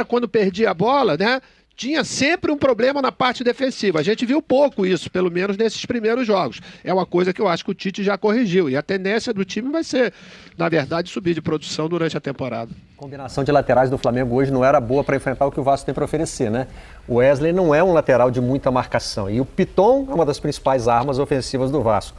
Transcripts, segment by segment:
quando perdia a bola, né, tinha sempre um problema na parte defensiva. A gente viu pouco isso, pelo menos nesses primeiros jogos. É uma coisa que eu acho que o Tite já corrigiu. E a tendência do time vai ser, na verdade, subir de produção durante a temporada. A combinação de laterais do Flamengo hoje não era boa para enfrentar o que o Vasco tem para oferecer, né? O Wesley não é um lateral de muita marcação. E o Piton é uma das principais armas ofensivas do Vasco.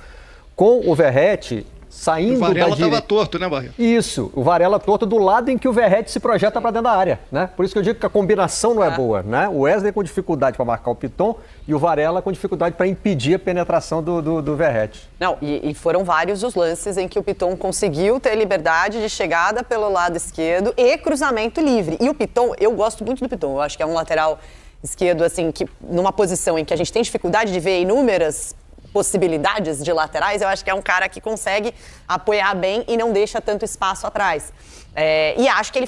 Com o Verratti saindo da direita... O Varela estava torto, né, Barreto? Isso, o Varela torto do lado em que o Verratti se projeta para dentro da área, né? Por isso que eu digo que a combinação não é boa, né? O Wesley com dificuldade para marcar o Piton e o Varela com dificuldade para impedir a penetração do Verratti. Não, e foram vários os lances em que o Piton conseguiu ter liberdade de chegada pelo lado esquerdo e cruzamento livre. E o Piton, eu gosto muito do Piton, eu acho que é um lateral esquerdo, assim, que numa posição em que a gente tem dificuldade de ver inúmeras possibilidades de laterais, eu acho que é um cara que consegue apoiar bem e não deixa tanto espaço atrás. E acho que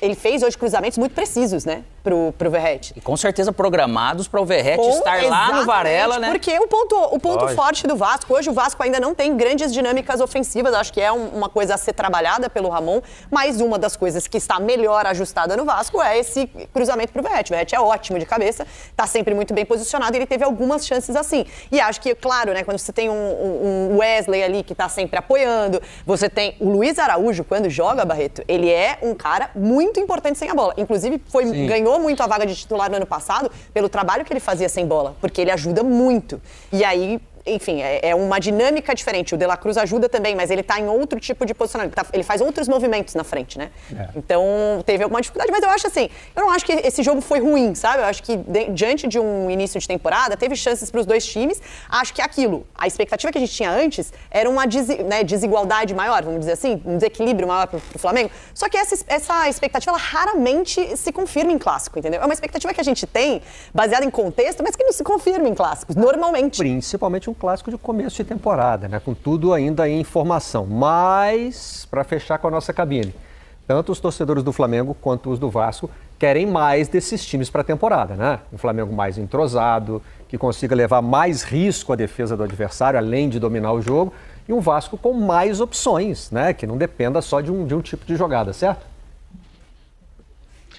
ele fez hoje cruzamentos muito precisos, né, pro Verratti. E com certeza programados para o Verratti estar lá no Varela, né? Porque o ponto forte do Vasco, hoje o Vasco ainda não tem grandes dinâmicas ofensivas, acho que é uma coisa a ser trabalhada pelo Ramon, mas uma das coisas que está melhor ajustada no Vasco é esse cruzamento pro Verratti. O Verratti é ótimo de cabeça, está sempre muito bem posicionado e ele teve algumas chances assim. E acho que, claro, né, quando você tem um Wesley ali que está sempre apoiando, você tem o Luiz Araújo, quando joga, Barreto, ele é um cara muito importante sem a bola. Inclusive, ganhou muito a vaga de titular no ano passado pelo trabalho que ele fazia sem bola, porque ele ajuda muito. E aí, enfim, é uma dinâmica diferente. O De La Cruz ajuda também, mas ele está em outro tipo de posicionamento. Ele faz outros movimentos na frente, né? Então, teve alguma dificuldade. Mas eu acho assim, eu não acho que esse jogo foi ruim, sabe? Eu acho que diante de um início de temporada, teve chances para os dois times. Acho que aquilo, a expectativa que a gente tinha antes era uma desigualdade maior, vamos dizer assim, um desequilíbrio maior para o Flamengo. Só que essa expectativa, ela raramente se confirma em clássico, entendeu? É uma expectativa que a gente tem, baseada em contexto, mas que não se confirma em clássicos, normalmente. Principalmente um clássico de começo de temporada, né? Com tudo ainda em formação. Mas, para fechar com a nossa cabine, tanto os torcedores do Flamengo quanto os do Vasco querem mais desses times para a temporada, né? Um Flamengo mais entrosado, que consiga levar mais risco à defesa do adversário, além de dominar o jogo, e um Vasco com mais opções, né? Que não dependa só de um tipo de jogada, certo?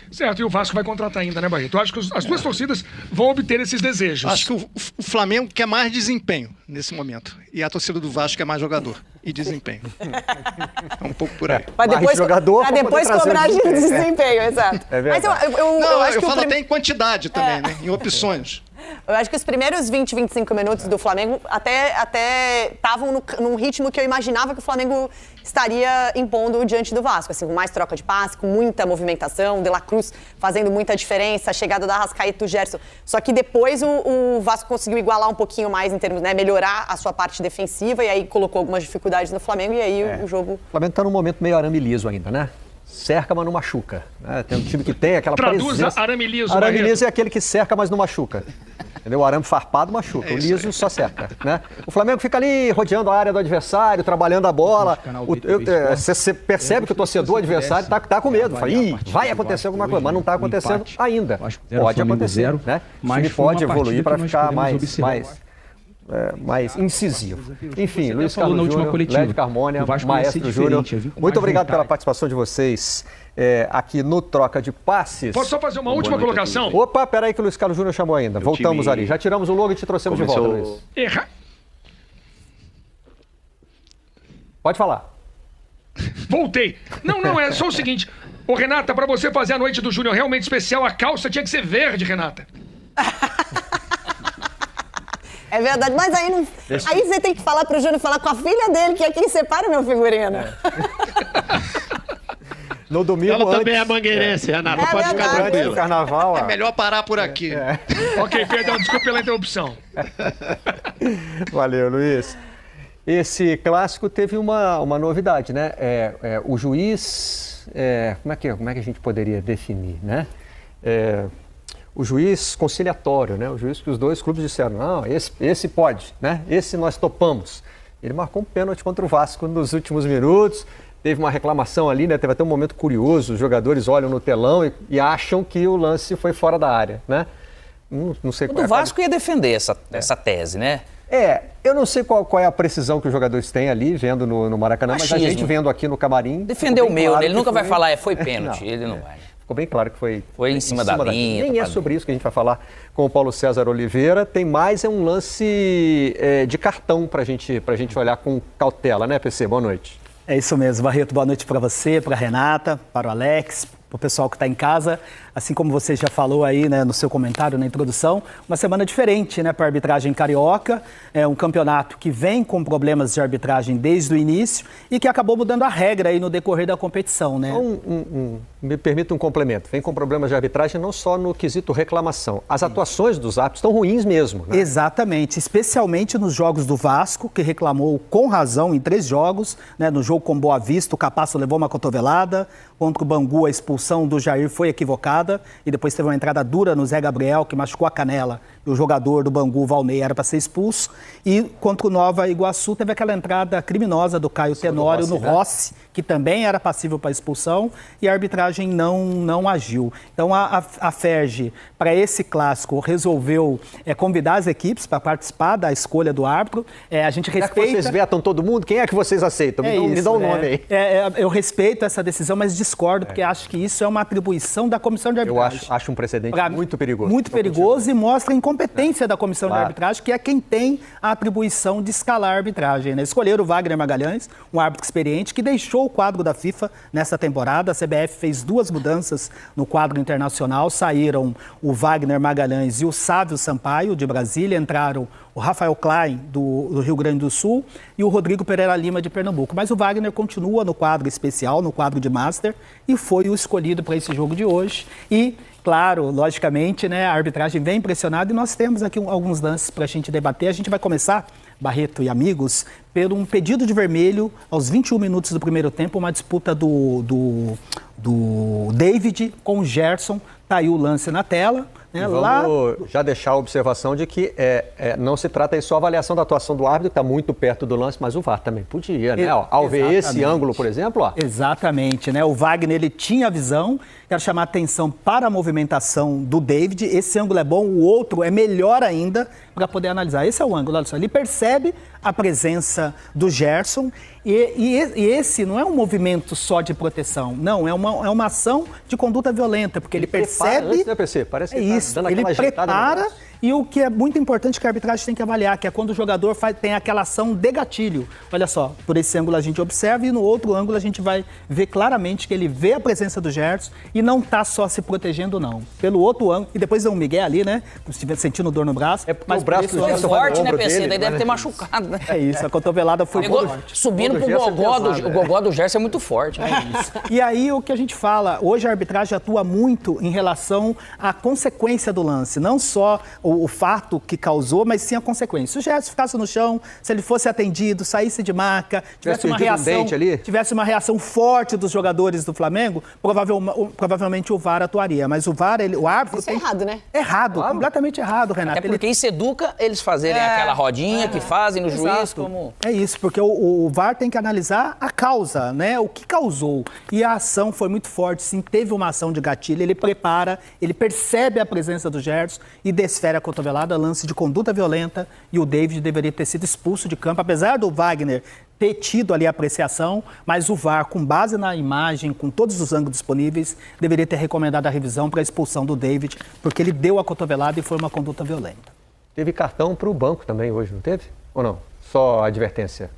Certo, e o Vasco vai contratar ainda, né, Barreto? Eu acho que as duas torcidas vão obter esses desejos. Acho que o Flamengo quer mais desempenho nesse momento. E a torcida do Vasco quer mais jogador e desempenho. É um pouco por aí. Mas depois cobrar de desempenho, exato. É verdade. Mas eu acho que falo até em quantidade também, né? Em opções. Eu acho que os primeiros 20, 25 minutos do Flamengo até estavam num ritmo que eu imaginava que o Flamengo estaria impondo diante do Vasco, assim, com mais troca de passe, com muita movimentação, De La Cruz fazendo muita diferença, a chegada da Arrascaeta e do Gerson. Só que depois o Vasco conseguiu igualar um pouquinho mais em termos, né, melhorar a sua parte defensiva e aí colocou algumas dificuldades no Flamengo e aí o jogo... O Flamengo está num momento meio arame liso ainda, né? Cerca, mas não machuca. Né? Tem um time que tem aquela presença. Arame liso. Arame liso é aquele que cerca, mas não machuca. Entendeu? O arame farpado machuca, o liso só cerca. Né? O Flamengo fica ali rodeando a área do adversário, trabalhando a bola. Você percebe que o torcedor adversário tá com medo. Fala, vai acontecer alguma coisa, mas não está acontecendo ainda. Pode acontecer, né? O time pode evoluir para ficar mais incisivo. Enfim, Luiz Carlos Júnior, Lédio Carmona, Maestro Júnior, muito obrigado pela participação de vocês aqui no Troca de Passes. Posso só fazer uma última colocação? Opa, peraí que o Luiz Carlos Júnior chamou ainda. Voltamos ali. Já tiramos o logo e te trouxemos de volta, Luiz. Pode falar. Voltei. Não, é só o seguinte. Ô, Renata, pra você fazer a noite do Júnior realmente especial, a calça tinha que ser verde, Renata. É verdade, mas aí você tem que falar pro Júnior, falar com a filha dele, que é quem separa o meu figurino. No domingo ela também é mangueirense, Renata, pode ficar tranquilo. Carnaval, é melhor parar por aqui. Ok, perdão, desculpa pela interrupção. Valeu, Luiz. Esse clássico teve uma novidade, né? O juiz, como é que a gente poderia definir, né? O juiz conciliatório, né? O juiz que os dois clubes disseram, não, esse pode, né? Esse nós topamos. Ele marcou um pênalti contra o Vasco nos últimos minutos, teve uma reclamação ali, né? Teve até um momento curioso, os jogadores olham no telão e acham que o lance foi fora da área, né? Não sei qual é. O Vasco ia defender essa tese, né? Eu não sei qual é a precisão que os jogadores têm ali, vendo no Maracanã, mas a gente vendo aqui no camarim... Defendeu o meu, né? Ele nunca vai falar, foi pênalti, ele não vai. Ficou bem claro que foi em cima da linha. Nem é sobre isso que a gente vai falar com o Paulo César Oliveira. Tem mais, um lance de cartão para a gente olhar com cautela, né, PC? Boa noite. É isso mesmo, Barreto. Boa noite para você, para a Renata, para o Alex, para o pessoal que está em casa. Assim como você já falou aí, né, no seu comentário, na introdução, uma semana diferente, né, para a arbitragem carioca. É um campeonato que vem com problemas de arbitragem desde o início e que acabou mudando a regra aí no decorrer da competição, né? Me permita um complemento. Vem com problemas de arbitragem não só no quesito reclamação. As atuações dos árbitros estão ruins mesmo, né? Exatamente, especialmente nos jogos do Vasco, que reclamou com razão em 3 jogos, né? No jogo com Boa Vista, o Capasso levou uma cotovelada, contra o Bangu a expulsão do Jair foi equivocada e depois teve uma entrada dura no Zé Gabriel, que machucou a canela, e o jogador do Bangu, Valnei, era para ser expulso. E contra o Nova Iguaçu teve aquela entrada criminosa do Caio Tenório no Rossi, que também era passível para expulsão, e a arbitragem não agiu. Então a FERJ, para esse clássico, resolveu convidar as equipes para participar da escolha do árbitro. A gente respeita... É que vocês vetam todo mundo? Quem é que vocês aceitam? Me dá um nome aí. Eu respeito essa decisão, mas discordo, porque acho que isso é uma atribuição da comissão de arbitragem. Eu acho um precedente muito perigoso. Muito perigoso e mostra a incompetência da comissão de arbitragem, que é quem tem a atribuição de escalar a arbitragem, né? Escolheram o Wagner Magalhães, um árbitro experiente, que deixou o quadro da FIFA nessa temporada. A CBF fez 2 mudanças no quadro internacional. Saíram o Wagner Magalhães e o Sávio Sampaio, de Brasília. Entraram o Rafael Klein, do Rio Grande do Sul, e o Rodrigo Pereira Lima, de Pernambuco. Mas o Wagner continua no quadro especial, no quadro de Master, e foi o escolhido para esse jogo de hoje. E, claro, logicamente, né, a arbitragem vem impressionada e nós temos aqui alguns lances para a gente debater. A gente vai começar, Barreto e amigos, por um pedido de vermelho aos 21 minutos do primeiro tempo, uma disputa do David com o Gerson. Tá aí o lance na tela. Vamos já deixar a observação de que não se trata aí só a avaliação da atuação do árbitro, que está muito perto do lance, mas o VAR também podia, né? Ao ver esse ângulo, por exemplo, ó. Exatamente, né? O Wagner, ele tinha a visão. Quero chamar a atenção para a movimentação do David. Esse ângulo é bom, o outro é melhor ainda para poder analisar. Esse é o ângulo, olha só. Ele percebe a presença do Gerson e esse não é um movimento só de proteção, não, é uma ação de conduta violenta, porque ele percebe... Antes, né, PC? Parece que isso, dando ele prepara. E o que é muito importante que a arbitragem tem que avaliar, que é quando o jogador tem aquela ação de gatilho. Olha só, por esse ângulo a gente observa e no outro ângulo a gente vai ver claramente que ele vê a presença do Gerson e não está só se protegendo, não. Pelo outro ângulo, e depois deu um migué ali, né? Se estiver sentindo dor no braço. Mas o braço foi forte, né, PC? Daí deve ter machucado, né? É isso, a cotovelada foi forte. Subindo pro o gogó do Gerson é muito forte. É isso. E aí o que a gente fala, hoje a arbitragem atua muito em relação à consequência do lance, não só o fato que causou, mas sim a consequência. Se o Gerson ficasse no chão, se ele fosse atendido, saísse de marca, tivesse uma reação forte dos jogadores do Flamengo, provavelmente o VAR atuaria. Mas o VAR, o árbitro... Isso é errado, né? Errado, claro. Completamente errado, Renato. É porque isso educa eles fazerem aquela rodinha que fazem no juiz. Como... É isso, porque o VAR tem que analisar a causa, né? O que causou. E a ação foi muito forte, sim, teve uma ação de gatilho, ele prepara, ele percebe a presença do Gerson e desfere a cotovelada, lance de conduta violenta, e o David deveria ter sido expulso de campo, apesar do Wagner ter tido ali a apreciação, mas o VAR, com base na imagem, com todos os ângulos disponíveis, deveria ter recomendado a revisão para a expulsão do David, porque ele deu a cotovelada e foi uma conduta violenta. Teve cartão para o banco também hoje, não teve? Ou não? Só advertência?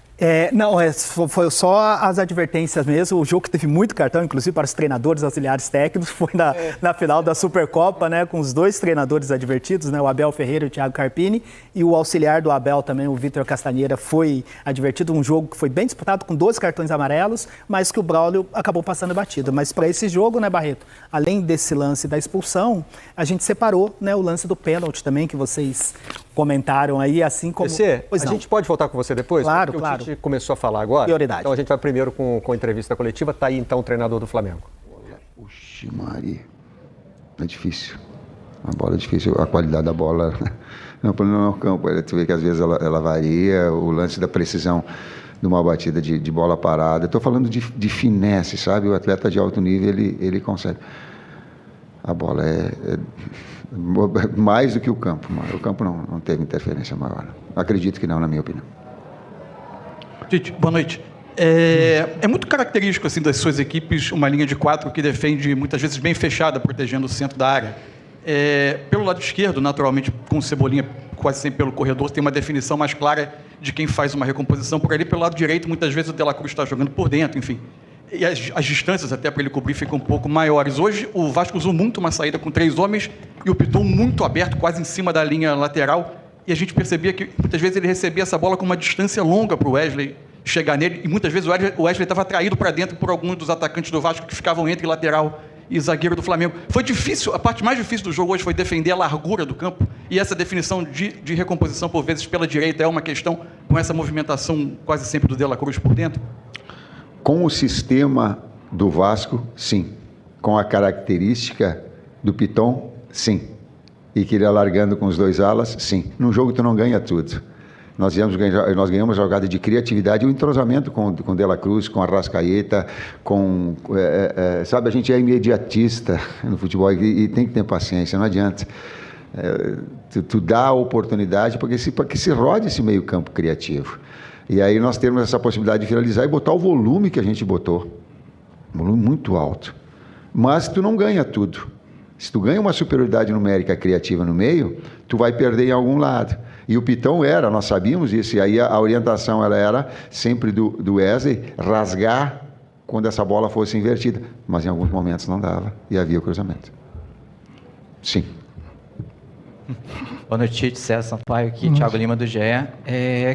Foi só as advertências mesmo. O jogo que teve muito cartão, inclusive para os treinadores, auxiliares técnicos, foi na final da Supercopa, né, com os 2 treinadores advertidos, né, o Abel Ferreira e o Thiago Carpini, e o auxiliar do Abel também, o Vitor Castanheira, foi advertido. Um jogo que foi bem disputado, com 12 cartões amarelos, mas que o Braulio acabou passando batido. Mas para esse jogo, né, Barreto, além desse lance da expulsão, a gente separou, né, o lance do pênalti também, que vocês comentaram aí, assim como... A gente pode voltar com você depois? Claro, porque claro. O Tite começou a falar agora. Prioridade. Então a gente vai primeiro com a entrevista coletiva. Está aí então o treinador do Flamengo. Oxi, Maria. É difícil. A bola é difícil. A qualidade da bola não é o campo. Tu vê que às vezes ela varia. O lance da precisão de uma batida de bola parada. Estou falando de finesse, sabe? O atleta de alto nível, ele consegue. A bola é mais do que o campo. O campo não teve interferência maior. Acredito que não, na minha opinião. Tite, boa noite. É muito característico assim, das suas equipes uma linha de 4 que defende muitas vezes bem fechada, protegendo o centro da área. Pelo lado esquerdo, naturalmente, com o Cebolinha quase sempre pelo corredor, tem uma definição mais clara de quem faz uma recomposição por ali. Pelo lado direito, muitas vezes o De La Cruz está jogando por dentro, enfim. E as distâncias até para ele cobrir ficam um pouco maiores. Hoje, o Vasco usou muito uma saída com 3 homens e o Piton muito aberto, quase em cima da linha lateral. E a gente percebia que, muitas vezes, ele recebia essa bola com uma distância longa para o Wesley chegar nele. E, muitas vezes, o Wesley estava atraído para dentro por alguns dos atacantes do Vasco que ficavam entre lateral e zagueiro do Flamengo. Foi difícil, a parte mais difícil do jogo hoje foi defender a largura do campo. E essa definição de recomposição, por vezes, pela direita é uma questão com essa movimentação quase sempre do De La Cruz por dentro. Com o sistema do Vasco, sim. Com a característica do Piton, sim. E que ele alargando com os 2 alas, sim. Num jogo tu não ganha tudo. Nós ganhamos a jogada de criatividade e o entrosamento com De La Cruz, com Arrascaeta, sabe, a gente é imediatista no futebol e tem que ter paciência, não adianta. Tu dá a oportunidade para que se rode esse meio campo criativo. E aí nós temos essa possibilidade de finalizar e botar o volume que a gente botou. Um volume muito alto. Mas tu não ganha tudo. Se tu ganha uma superioridade numérica criativa no meio, tu vai perder em algum lado. E o Piton nós sabíamos isso, e aí a orientação ela era sempre do Wesley rasgar quando essa bola fosse invertida. Mas em alguns momentos não dava, e havia o cruzamento. Sim. Boa noite, Tite. César Sampaio aqui, Thiago Lima do GE.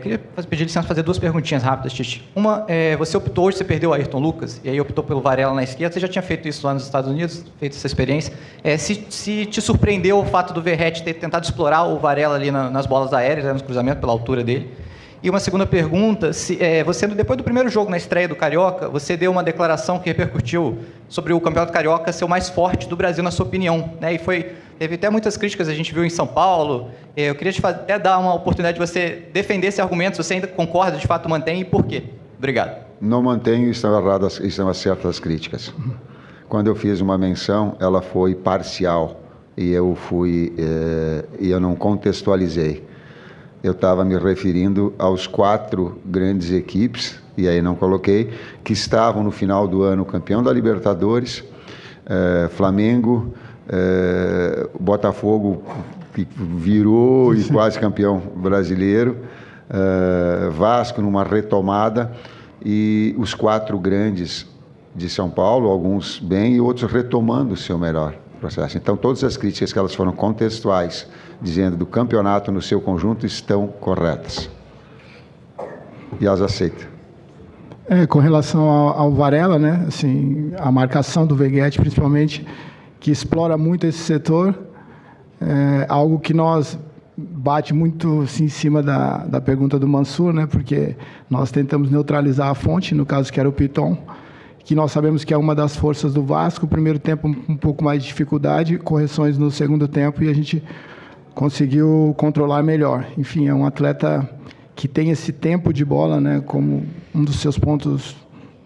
Queria pedir licença para fazer 2 perguntinhas rápidas, Tite. Uma, você optou hoje, você perdeu o Ayrton Lucas, e aí optou pelo Varela na esquerda. Você já tinha feito isso lá nos Estados Unidos, feito essa experiência. Se te surpreendeu o fato do Verratti ter tentado explorar o Varela ali nas bolas aéreas, nos cruzamentos, pela altura dele. E uma segunda pergunta, você, depois do primeiro jogo, na estreia do Carioca, você deu uma declaração que repercutiu sobre o Campeonato Carioca ser o mais forte do Brasil, na sua opinião, né? E teve até muitas críticas, a gente viu em São Paulo. Eu queria até dar uma oportunidade de você defender esse argumento, se você ainda concorda, de fato mantém, e por quê? Obrigado. Não mantenho, estão certas as críticas. Quando eu fiz uma menção, ela foi parcial, e eu não contextualizei. Eu estava me referindo aos 4 grandes equipes, e aí não coloquei, que estavam no final do ano campeão da Libertadores, Flamengo, Botafogo, que virou e quase campeão brasileiro, Vasco numa retomada, e os 4 grandes de São Paulo, alguns bem e outros retomando o seu melhor processo. Então, todas as críticas que elas foram contextuais, dizendo do campeonato no seu conjunto, estão corretas. E as aceito. Com relação ao Varela, né? Assim, a marcação do Verratti, principalmente, que explora muito esse setor, algo que nós bate muito assim, em cima da pergunta do Mansur, né? Porque nós tentamos neutralizar a fonte, no caso que era o Piton, que nós sabemos que é uma das forças do Vasco. O primeiro tempo um pouco mais de dificuldade, correções no segundo tempo, e a gente conseguiu controlar melhor. Enfim, é um atleta que tem esse tempo de bola, né, como um dos seus pontos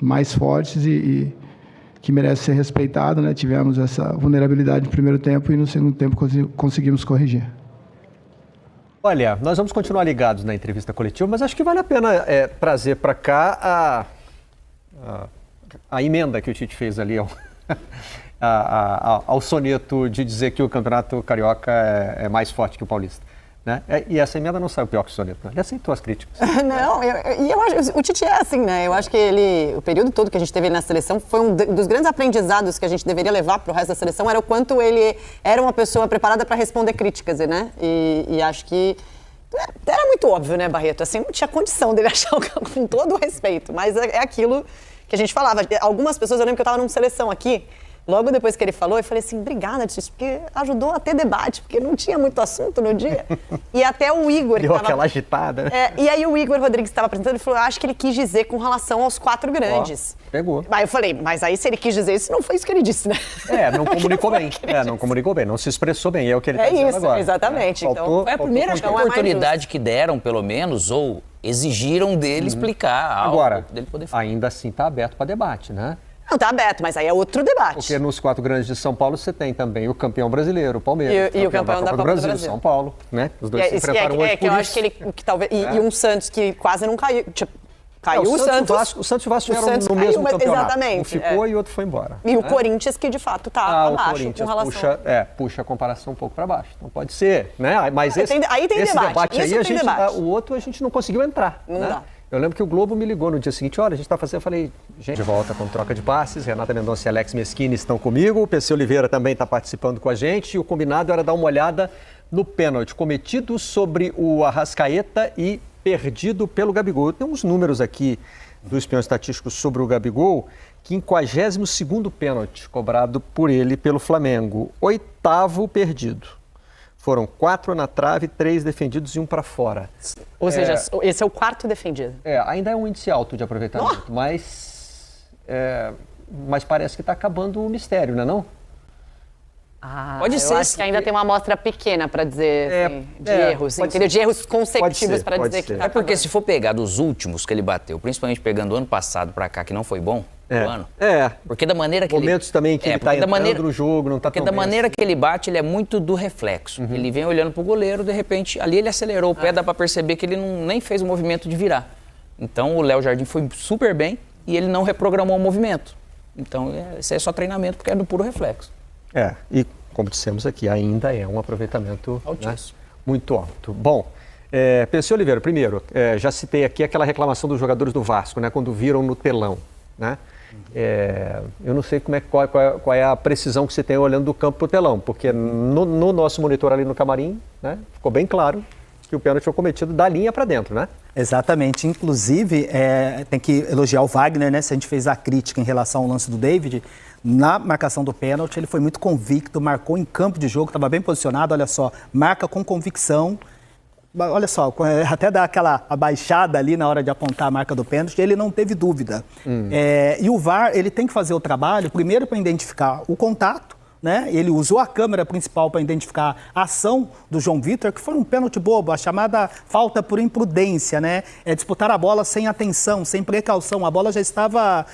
mais fortes e que merece ser respeitado, né? Tivemos essa vulnerabilidade no primeiro tempo e no segundo tempo conseguimos corrigir. Olha, nós vamos continuar ligados na entrevista coletiva, mas acho que vale a pena trazer para cá a emenda que o Tite fez ali ao soneto de dizer que o Campeonato Carioca é mais forte que o Paulista. Né? E essa emenda não saiu pior que o soneto, né? Ele aceitou as críticas. Não, eu acho, o Tite é assim, né? Eu acho que o período todo que a gente teve na seleção foi um dos grandes aprendizados que a gente deveria levar para o resto da seleção, era o quanto ele era uma pessoa preparada para responder críticas, né? E acho que era muito óbvio, né, Barreto? Assim, não tinha condição dele achar com todo o respeito, mas é aquilo que a gente falava. Algumas pessoas, eu lembro que eu estava numa seleção aqui, logo depois que ele falou, eu falei assim, obrigada, Tite, porque ajudou a ter debate, porque não tinha muito assunto no dia. E até o Igor... Deu aquela agitada. E aí o Igor Rodrigues estava apresentando, ele falou, acho que ele quis dizer com relação aos 4 grandes. Pegou. Aí eu falei, mas aí se ele quis dizer isso, não foi isso que ele disse, né? Não comunicou bem. Não comunicou bem, não se expressou bem, é o que ele está dizendo agora. Exatamente. Então, foi a primeira oportunidade que deram, pelo menos, ou exigiram dele explicar algo. Agora, dele poder falar. Ainda assim está aberto para debate, né? Não, está aberto, mas aí é outro debate. Porque nos 4 grandes de São Paulo você tem também o campeão brasileiro, o Palmeiras. E o campeão da Copa do Brasil, São Paulo, né? Os dois se enfrentaram hoje por eu acho que ele, que talvez, e um Santos que quase não caiu, Caiu o Santos. O Santos e o Vasco eram no mesmo campeonato. Exatamente. Um ficou e o outro foi embora. E o Corinthians, que de fato está abaixo. O Corinthians com relação... puxa a comparação um pouco para baixo. Não pode ser, né? Mas esse debate aí, o outro a gente não conseguiu entrar. Não dá. Eu lembro que o Globo me ligou no dia seguinte, olha, a gente está fazendo, eu falei, gente, de volta com troca de passes, Renata Mendonça e Alex Meschini estão comigo, o PC Oliveira também está participando com a gente, e o combinado era dar uma olhada no pênalti cometido sobre o Arrascaeta e perdido pelo Gabigol. Tem uns números aqui dos espiões estatísticos sobre o Gabigol, 52º pênalti cobrado por ele pelo Flamengo, 8º perdido. Foram 4 na trave, 3 defendidos e 1 para fora. Ou seja, esse é o 4º defendido. Ainda é um índice alto de aproveitamento, mas parece que está acabando o mistério, não é não? Pode ser. Eu acho que ainda tem uma amostra pequena para dizer de erros, entendeu? De erros consecutivos para dizer que está acabando. Porque se for pegar dos últimos que ele bateu, principalmente pegando o ano passado para cá, que não foi bom, porque da maneira que momentos também que ele está entrando no jogo, não está tão bem. Porque da maneira que ele bate, ele é muito do reflexo. Ele vem olhando pro goleiro, de repente, ali ele acelerou o pé, dá para perceber que ele nem fez o movimento de virar. Então o Léo Jardim foi super bem e ele não reprogramou o movimento. Então isso é só treinamento, porque é do puro reflexo. E como dissemos aqui, ainda é um aproveitamento muito alto. Bom, PC Oliveira, primeiro, já citei aqui aquela reclamação dos jogadores do Vasco, né, quando viram no telão, né? Eu não sei qual é a precisão que você tem olhando do campo para o telão, porque no nosso monitor ali no camarim, né, ficou bem claro que o pênalti foi cometido da linha para dentro, né? Exatamente. Inclusive, tem que elogiar o Wagner, né? Se a gente fez a crítica em relação ao lance do David, na marcação do pênalti, ele foi muito convicto, marcou em campo de jogo, estava bem posicionado, olha só, marca com convicção. Olha só, até dá aquela abaixada ali na hora de apontar a marca do pênalti, ele não teve dúvida. E o VAR, ele tem que fazer o trabalho, primeiro para identificar o contato, né? Ele usou a câmera principal para identificar a ação do João Vitor, que foi um pênalti bobo, a chamada falta por imprudência, né? Disputar a bola sem atenção, sem precaução. A bola já estava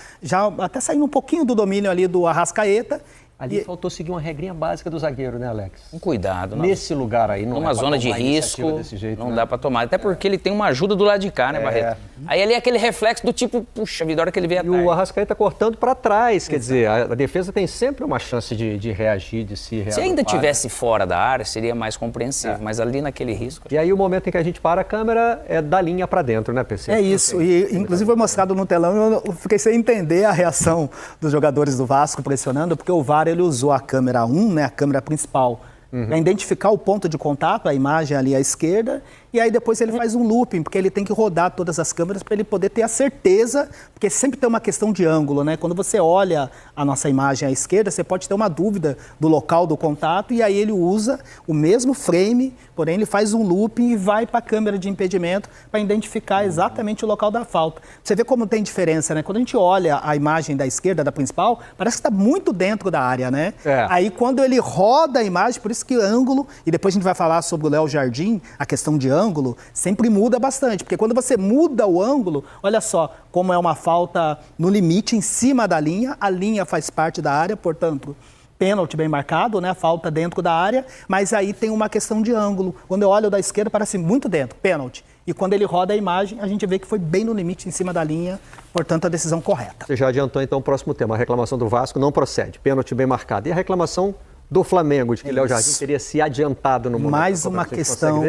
até saindo um pouquinho do domínio ali do Arrascaeta. Ali faltou seguir uma regrinha básica do zagueiro, né, Alex? Com cuidado. Nesse lugar aí, não numa zona de risco, não dá para tomar. Até porque ele tem uma ajuda do lado de cá, né, Barreto? Aí ali é aquele reflexo do tipo, puxa vida, a hora que ele vem atrás. E o Arrascaeta cortando para trás, quer dizer, a defesa tem sempre uma chance de reagir, de se reagir. Se ainda tivesse fora da área, seria mais compreensível, mas ali naquele risco... E aí o momento em que a gente para a câmera é da linha para dentro, né, PC? É isso, e inclusive foi mostrado no telão e eu fiquei sem entender a reação dos jogadores do Vasco pressionando, porque o VAR, ele usou a câmera 1, né, a câmera principal, para identificar o ponto de contato, a imagem ali à esquerda, e aí depois ele faz um looping, porque ele tem que rodar todas as câmeras para ele poder ter a certeza, porque sempre tem uma questão de ângulo, né? Quando você olha a nossa imagem à esquerda, você pode ter uma dúvida do local do contato, e aí ele usa o mesmo frame, porém ele faz um looping e vai para a câmera de impedimento para identificar exatamente o local da falta. Você vê como tem diferença, né? Quando a gente olha a imagem da esquerda, da principal, parece que está muito dentro da área, né? Aí quando ele roda a imagem, por isso que o ângulo, e depois a gente vai falar sobre o Léo Jardim, a questão de ângulo, sempre muda bastante, porque quando você muda o ângulo, olha só, como é uma falta no limite, em cima da linha, a linha faz parte da área, portanto, pênalti bem marcado, né? Falta dentro da área, mas aí tem uma questão de ângulo. Quando eu olho da esquerda, parece muito dentro, pênalti. E quando ele roda a imagem, a gente vê que foi bem no limite, em cima da linha, portanto, a decisão correta. Você já adiantou, então, o próximo tema. A reclamação do Vasco não procede, pênalti bem marcado. E a reclamação do Flamengo, de que Léo Jardim teria se adiantado no momento. Mais uma questão,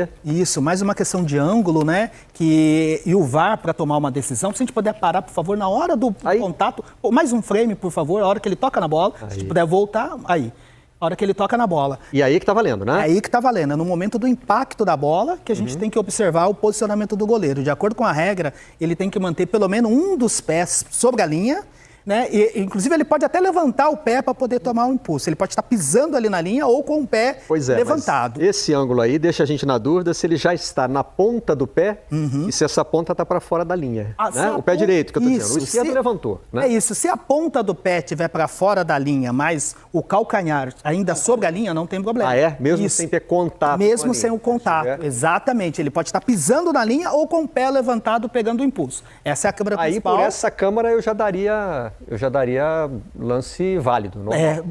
mais uma questão de ângulo, né? E o VAR, para tomar uma decisão, se a gente puder parar, por favor, na hora do contato, mais um frame, por favor, a hora que ele toca na bola, se a gente puder voltar, aí. A hora que ele toca na bola. E aí que tá valendo, né? Aí que tá valendo. É no momento do impacto da bola que a gente tem que observar o posicionamento do goleiro. De acordo com a regra, ele tem que manter pelo menos um dos pés sobre a linha, né? E, inclusive, ele pode até levantar o pé para poder tomar um impulso. Ele pode estar pisando ali na linha ou com o pé levantado. Mas esse ângulo aí deixa a gente na dúvida se ele já está na ponta do pé e se essa ponta está para fora da linha. Né? O pé direito que eu estou dizendo. O esquerdo levantou. Né? É isso. Se a ponta do pé estiver para fora da linha, mas o calcanhar ainda sobre a linha, não tem problema. Ah, é? Mesmo sem ter contato. Mesmo sem o contato. Exatamente. Ele pode estar pisando na linha ou com o pé levantado pegando o impulso. Essa é a câmera principal. Aí, por essa câmera, eu já daria eu já daria lance válido.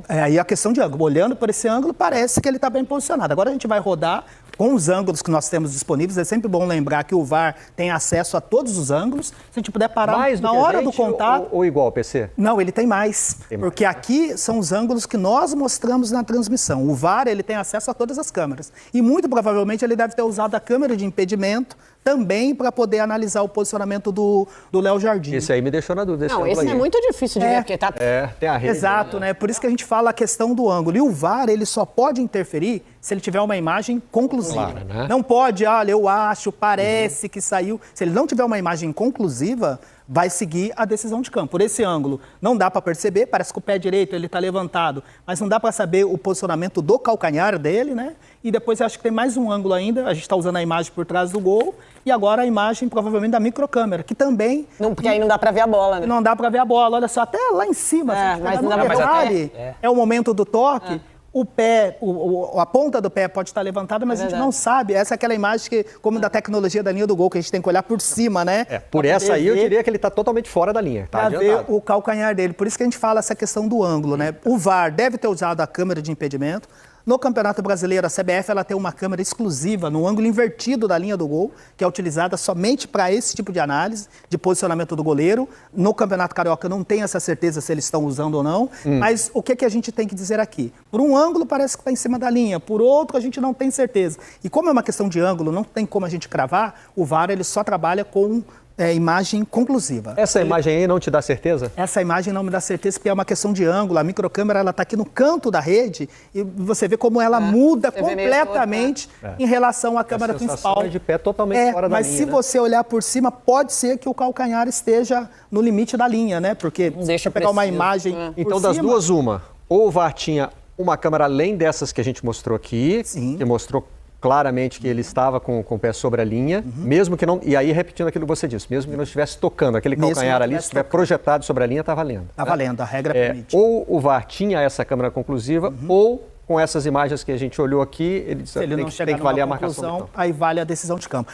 Aí a questão de ângulo. Olhando por esse ângulo, parece que ele está bem posicionado. Agora a gente vai rodar com os ângulos que nós temos disponíveis. É sempre bom lembrar que o VAR tem acesso a todos os ângulos. Se a gente puder parar mais na hora do contato... Ou igual, PC? Não, ele tem mais. Porque aqui são os ângulos que nós mostramos na transmissão. O VAR, ele tem acesso a todas as câmeras. E muito provavelmente ele deve ter usado a câmera de impedimento também para poder analisar o posicionamento do Léo Jardim. Esse aí me deixou na dúvida. Não, esse é muito difícil de ver, porque tá... tem a rede. Exato, né? Por isso que a gente fala a questão do ângulo. E o VAR, ele só pode interferir se ele tiver uma imagem conclusiva. Claro, né? Não pode, olha, eu acho, parece que saiu. Se ele não tiver uma imagem conclusiva, vai seguir a decisão de campo. Por esse ângulo, não dá para perceber, parece que o pé direito ele está levantado, mas não dá para saber o posicionamento do calcanhar dele, né? E depois eu acho que tem mais um ângulo ainda, a gente está usando a imagem por trás do gol, e agora a imagem provavelmente da microcâmera, que também... Porque aí não dá para ver a bola, né? Não dá para ver a bola, olha só, até lá em cima, mas não dá pra ver. É o momento do toque. O pé, a ponta do pé pode estar levantada, mas a gente não sabe. Essa é aquela imagem que, como da tecnologia da linha do gol, que a gente tem que olhar por cima, né? Por essa aí eu diria que ele está totalmente fora da linha. Tá para ver o calcanhar dele. Por isso que a gente fala essa questão do ângulo, né? O VAR deve ter usado a câmera de impedimento. No Campeonato Brasileiro, a CBF ela tem uma câmera exclusiva no ângulo invertido da linha do gol, que é utilizada somente para esse tipo de análise, de posicionamento do goleiro. No Campeonato Carioca não tem essa certeza se eles estão usando ou não, mas o que a gente tem que dizer aqui? Por um ângulo parece que está em cima da linha, por outro a gente não tem certeza. E como é uma questão de ângulo, não tem como a gente cravar, o VAR ele só trabalha com... imagem conclusiva. Essa imagem aí não te dá certeza? Essa imagem não me dá certeza porque é uma questão de ângulo. A microcâmera ela está aqui no canto da rede e você vê como ela muda completamente em relação à câmera principal. É de pé totalmente fora da linha. Mas se você olhar por cima, pode ser que o calcanhar esteja no limite da linha, né? Porque deixa pegar uma imagem Então, das duas, ou o VAR tinha uma câmera além dessas que a gente mostrou aqui, que mostrou claramente que ele estava com o pé sobre a linha, mesmo que não... E aí, repetindo aquilo que você disse, mesmo que não estivesse tocando, aquele calcanhar ali, se estiver projetado sobre a linha, está valendo. Está valendo, a regra permite. Ou o VAR tinha essa câmera conclusiva, ou com essas imagens que a gente olhou aqui, ele se ele não chegar tem que valer a numa marcação. conclusão, aí vale a decisão de campo.